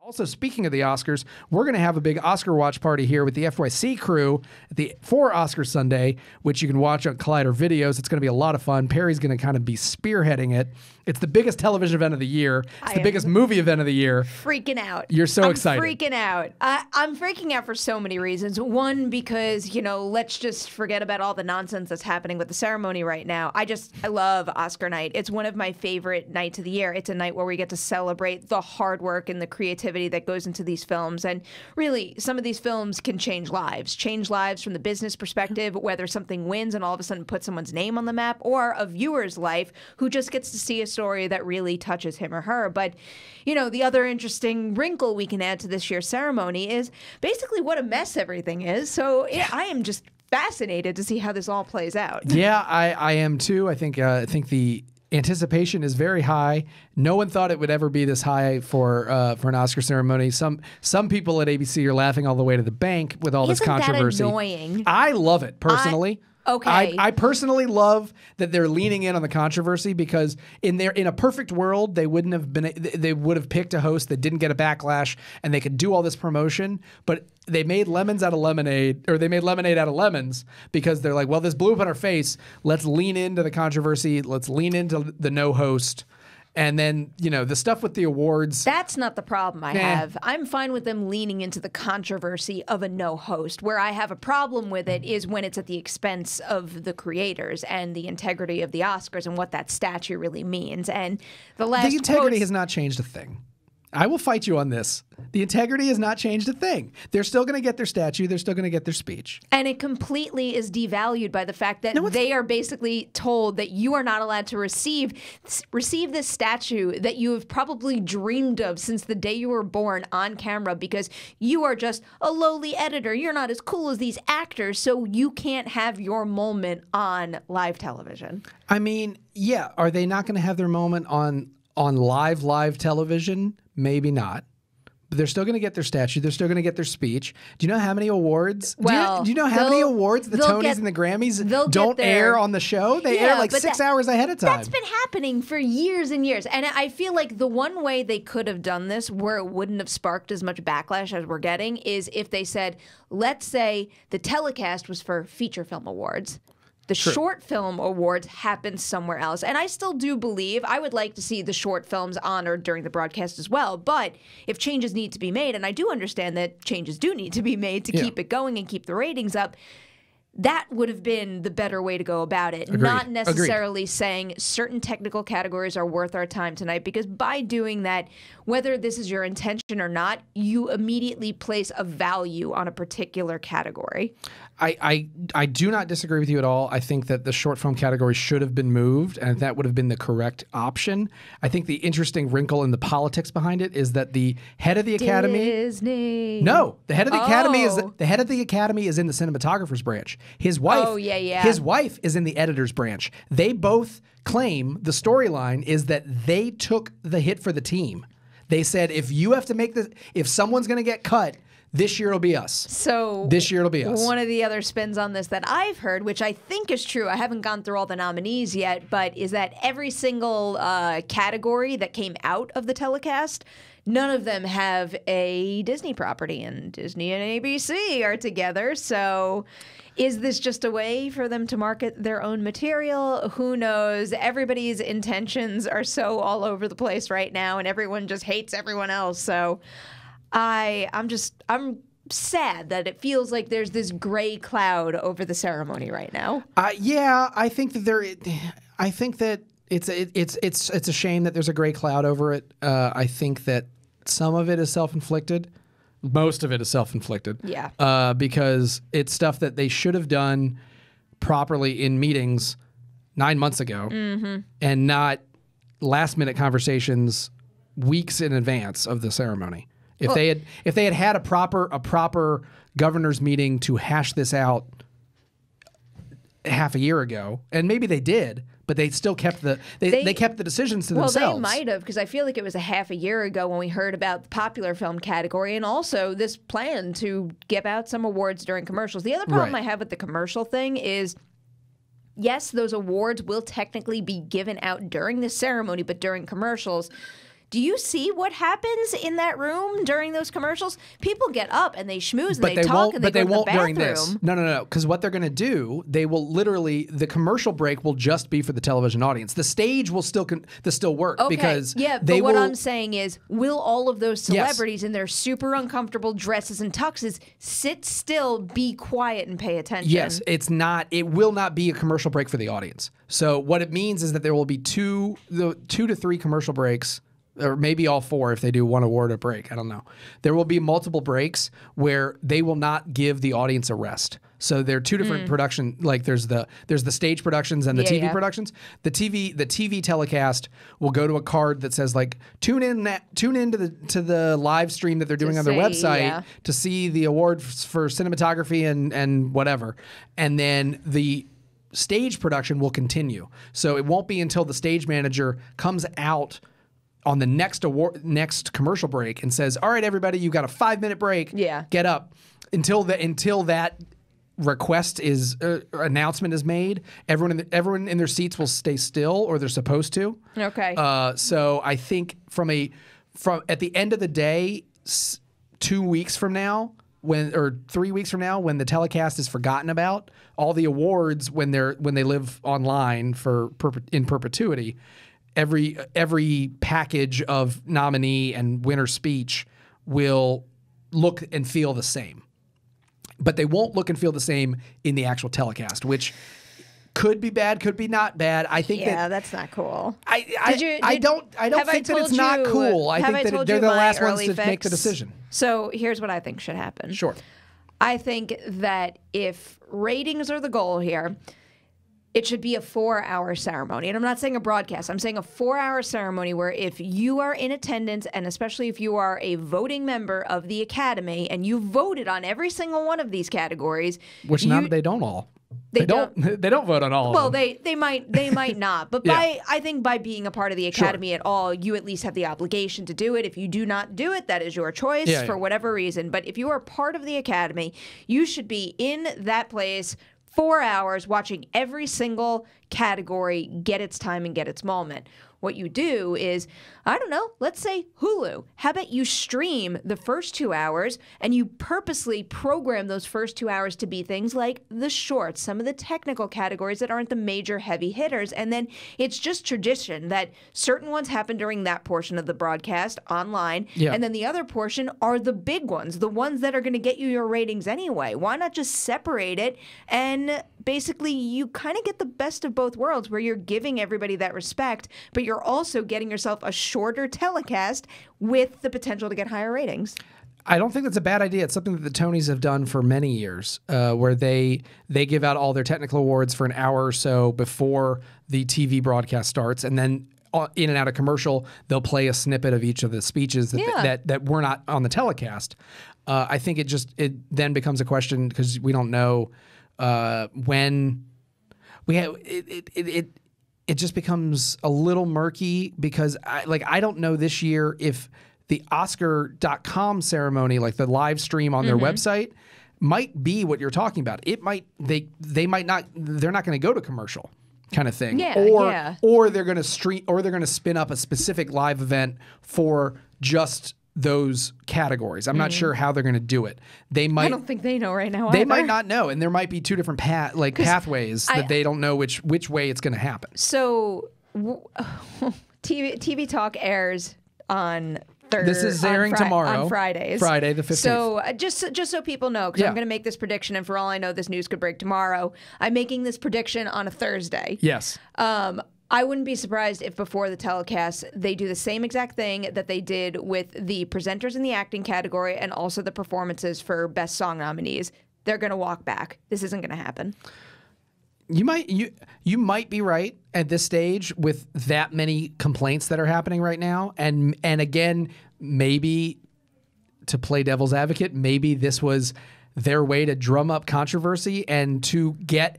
Also, speaking of the Oscars, we're going to have a big Oscar watch party here with the FYC crew for Oscar Sunday, which you can watch on Collider Videos. It's going to be a lot of fun. Perry's going to kind of be spearheading it. It's the biggest television event of the year. It's the biggest movie event of the year. Freaking out. You're so excited. I'm freaking out. I'm freaking out for so many reasons. One, because, you know, let's just forget about all the nonsense that's happening with the ceremony right now. I love Oscar night. It's one of my favorite nights of the year. It's a night where we get to celebrate the hard work and the creativity that goes into these films. And really, some of these films can change lives from the business perspective, whether something wins and all of a sudden puts someone's name on the map, or a viewer's life who just gets to see a story that really touches him or her. But, you know, the other interesting wrinkle we can add to this year's ceremony is basically what a mess everything is. So I am just fascinated to see how this all plays out. Yeah, I am too. I think the anticipation is very high. No one thought it would ever be this high for an Oscar ceremony. Some people at ABC are laughing all the way to the bank with all this controversy. Isn't that annoying? I love it personally. Okay. I personally love that they're leaning in on the controversy, because in a perfect world they would have picked a host that didn't get a backlash and they could do all this promotion, but they made lemons out of lemonade, or they made lemonade out of lemons, because they're like, well, this blew up in our face. Let's lean into the controversy. Let's lean into the no host. And then, you know, the stuff with the awards. That's not the problem I have. I'm fine with them leaning into the controversy of a no host. Where I have a problem with it is when it's at the expense of the creators and the integrity of the Oscars and what that statue really means. And the integrity has not changed a thing. I will fight you on this. The integrity has not changed a thing. They're still going to get their statue. They're still going to get their speech. And it completely is devalued by the fact that they are basically told that you are not allowed to receive this statue that you have probably dreamed of since the day you were born on camera, because you are just a lowly editor. You're not as cool as these actors, so you can't have your moment on live television. I mean, yeah, are they not going to have their moment on live television? Maybe not. But they're still going to get their statue. They're still going to get their speech. Do you know how many awards? Well, do you know how many awards the Tonys and the Grammys don't air on the show? They air like 6 hours ahead of time. That's been happening for years and years. And I feel like the one way they could have done this where it wouldn't have sparked as much backlash as we're getting is if they said, let's say the telecast was for feature film awards. The short film awards happen somewhere else. And I still do believe I would like to see the short films honored during the broadcast as well. But if changes need to be made, and I do understand that changes do need to be made to keep it going and keep the ratings up, that would have been the better way to go about it. Agreed. Not necessarily saying certain technical categories are worth our time tonight, because by doing that, whether this is your intention or not, you immediately place a value on a particular category. I do not disagree with you at all. I think that the short film category should have been moved, and that would have been the correct option. I think the interesting wrinkle in the politics behind it is that the head of the Academy... Disney. No, the head of the Academy is in the cinematographer's branch. His wife, His wife is in the editor's branch. They both claim the storyline is that they took the hit for the team. They said, if someone's going to get cut, this year it'll be us. So this year it'll be us. One of the other spins on this that I've heard, which I think is true, I haven't gone through all the nominees yet, but is that every single category that came out of the telecast, none of them have a Disney property, and Disney and ABC are together. So is this just a way for them to market their own material? Who knows? Everybody's intentions are so all over the place right now, and everyone just hates everyone else. So I'm sad that it feels like there's this gray cloud over the ceremony right now. Yeah, I think that it's a shame that there's a gray cloud over it. I think that some of it is self-inflicted. Most of it is self-inflicted. Yeah. Because it's stuff that they should have done properly in meetings 9 months ago, and not last-minute conversations weeks in advance of the ceremony. If they had a proper governor's meeting to hash this out half a year ago, and maybe they did, but they still kept they kept the decisions to themselves. Well, they might have, because I feel like it was a half a year ago when we heard about the popular film category and also this plan to give out some awards during commercials. The other problem I have with the commercial thing is, yes, those awards will technically be given out during the ceremony, but during commercials, Do you see what happens in that room during those commercials? People get up and they schmooze and they talk and they go to the bathroom. During this. No. Because what they're going to do, they will literally, the commercial break will just be for the television audience. The stage will still work because but what I'm saying is, will all of those celebrities in their super uncomfortable dresses and tuxes sit still, be quiet, and pay attention? Yes, it will not be a commercial break for the audience. So what it means is that there will be two to three commercial breaks, or maybe all four if they do one award a break. I don't know. There will be multiple breaks where they will not give the audience a rest. So there are two different production. Like there's the stage productions and the TV productions. The TV telecast will go to a card that says like tune in to the live stream that they're doing on their website to see the awards for cinematography and whatever. And then the stage production will continue. So it won't be until the stage manager comes out on the next commercial break and says, "All right, everybody, you got a 5-minute break. Get up." Until that request is announcement is made, everyone in their seats will stay still, or they're supposed to. Okay. So I think from at the end of the day, 2 weeks from now, or 3 weeks from now, when the telecast is forgotten about, all the awards when they live online in perpetuity, every package of nominee and winner speech will look and feel the same. But they won't look and feel the same in the actual telecast, which could be bad, could be not bad. I think that's not cool. I don't think that it's not cool. I think that they're the last ones to make the decision. So here's what I think should happen. Sure. I think that if ratings are the goal here, it should be a 4-hour ceremony. And I'm not saying a broadcast. I'm saying a 4-hour ceremony where if you are in attendance, and especially if you are a voting member of the Academy and you voted on every single one of these categories. Which they don't all. They don't vote on all of them. Well, they might not. But I think by being a part of the Academy at all, you at least have the obligation to do it. If you do not do it, that is your choice for whatever reason. But if you are part of the Academy, you should be in that place 4 hours watching every single category get its time and get its moment. What you do is, I don't know, let's say Hulu. How about you stream the first 2 hours and you purposely program those first 2 hours to be things like the shorts, some of the technical categories that aren't the major heavy hitters. And then it's just tradition that certain ones happen during that portion of the broadcast online. Yeah. And then the other portion are the big ones, the ones that are going to get you your ratings anyway. Why not just separate it? And basically you kind of get the best of both worlds where you're giving everybody that respect, but you're also getting yourself a shorter telecast with the potential to get higher ratings. I don't think that's a bad idea. It's something that the Tonys have done for many years, where they give out all their technical awards for an hour or so before the TV broadcast starts, and then in and out of commercial, they'll play a snippet of each of the speeches that were not on the telecast. I think it then becomes a question because we don't know when we have it. It just becomes a little murky because I don't know this year if the Oscar.com ceremony, like the live stream on their website, might be what you're talking about. It might they might not, they're not going to go to commercial kind of thing. Or they're going to spin up a specific live event for just those categories. I'm not sure how they're going to do it. They might. I don't think they know right now. They might not know, and there might be two different pathways that they don't know which way it's going to happen. So, TV Talk airs on Thursday. This is airing tomorrow on Fridays. Friday the 15th. So just so people know, because I'm going to make this prediction, and for all I know, this news could break tomorrow. I'm making this prediction on a Thursday. Yes. I wouldn't be surprised if before the telecast they do the same exact thing that they did with the presenters in the acting category and also the performances for Best Song nominees. They're going to walk back. This isn't going to happen. You might be right at this stage with that many complaints that are happening right now, and again, maybe to play devil's advocate, maybe this was their way to drum up controversy and to get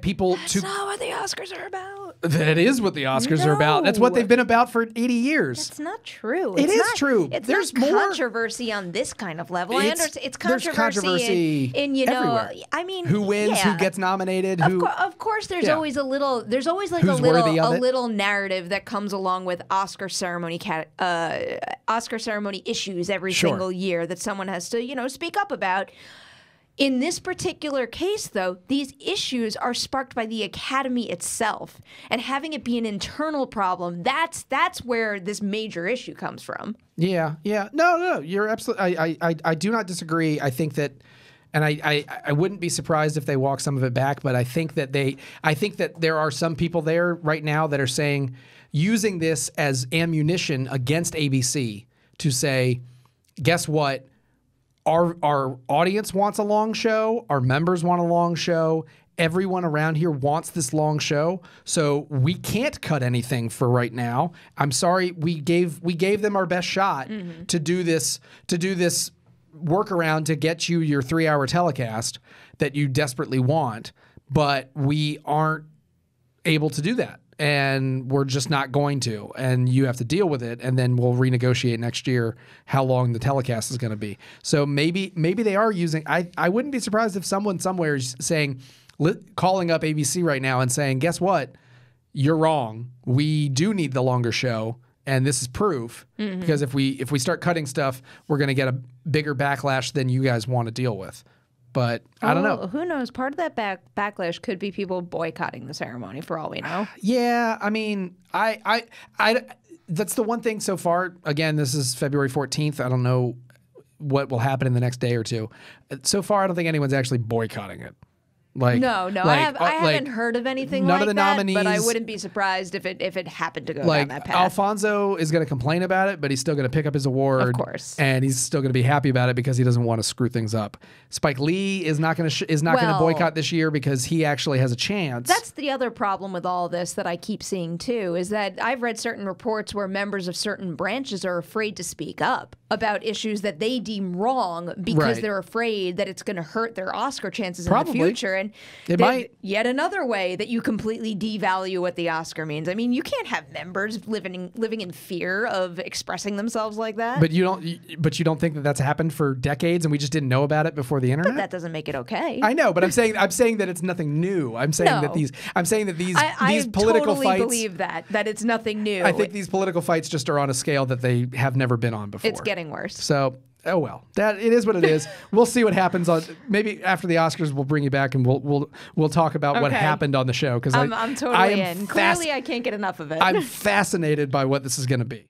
people to. That's not what the Oscars are about. That is what the Oscars are about. That's what they've been about for 80 years. That's not true. It is true. There's more controversy on this kind of level. I understand. It's controversy in everywhere. I mean, who wins, who gets nominated, Of course, there's always a little. There's always like Who's worthy of a it? little narrative that comes along with Oscar ceremony issues every single year that someone has to speak up about. In this particular case, though, these issues are sparked by the Academy itself, and having it be an internal problem, that's where this major issue comes from. Yeah. No, you're absolutely. I do not disagree. I think that, and I wouldn't be surprised if they walk some of it back, but I think that there are some people there right now that are using this as ammunition against ABC to say, guess what? Our audience wants a long show. Our members want a long show. Everyone around here wants this long show. So we can't cut anything for right now. I'm sorry. We gave them our best shot to do this workaround to get you your 3-hour telecast that you desperately want, but we aren't able to do that. And we're just not going to, and you have to deal with it, and then we'll renegotiate next year how long the telecast is going to be. So maybe they are using. I wouldn't be surprised if someone somewhere is calling up ABC right now and saying, guess what, you're wrong. We do need the longer show, and this is proof. Because if we start cutting stuff, we're going to get a bigger backlash than you guys want to deal with. But I don't know. Who knows? Part of that backlash could be people boycotting the ceremony, for all we know. Yeah, I mean, I that's the one thing so far. Again, this is February 14th. I don't know what will happen in the next day or two. So far, I don't think anyone's actually boycotting it. No, I haven't heard of anything none like of the that, nominees, but I wouldn't be surprised if it happened to go down that path. Alfonso is going to complain about it, but he's still going to pick up his award. Of course. And he's still going to be happy about it because he doesn't want to screw things up. Spike Lee is not going to boycott this year because he actually has a chance. That's the other problem with all this that I keep seeing too, is that I've read certain reports where members of certain branches are afraid to speak up about issues that they deem wrong because they're afraid that it's going to hurt their Oscar chances in the future. And it might. Yet another way that you completely devalue what the Oscar means. I mean, you can't have members living in fear of expressing themselves like that. But you don't think that that's happened for decades and we just didn't know about it before the internet? But that doesn't make it okay. I know, but I'm saying that it's nothing new. I'm saying that these political totally fights. I believe that it's nothing new. I think these political fights just are on a scale that they have never been on before. It's getting worse. So, oh well, that it is what it is. We'll see what happens on. Maybe after the Oscars, we'll bring you back and we'll talk about what happened on the show because I'm totally in. Clearly, I can't get enough of it. I'm fascinated by what this is going to be.